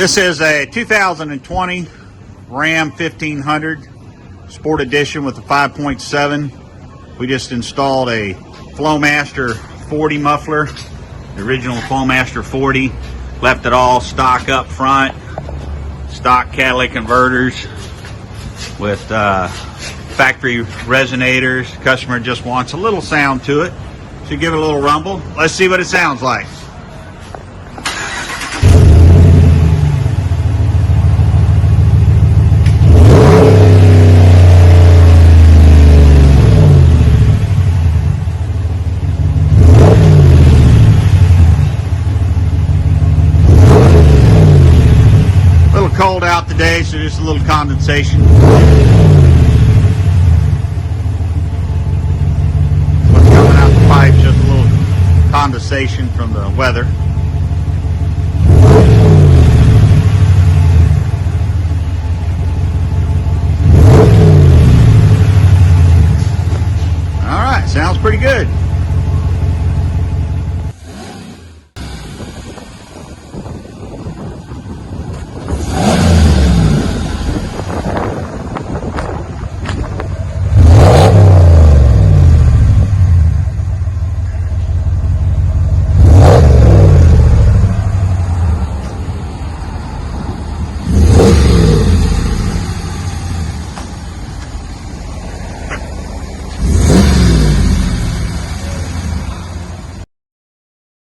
This is a 2020 Ram 1500 Sport Edition with a 5.7. We just installed a Flowmaster 40 muffler, the original Flowmaster 40. Left it all stock up front, stock catalytic converters with factory resonators. Customer just wants a little sound to it, so give it a little rumble. Let's see what it sounds like. Cold out today, so just a little condensation. What's coming out the pipe, just a little condensation from the weather. All right, sounds pretty good.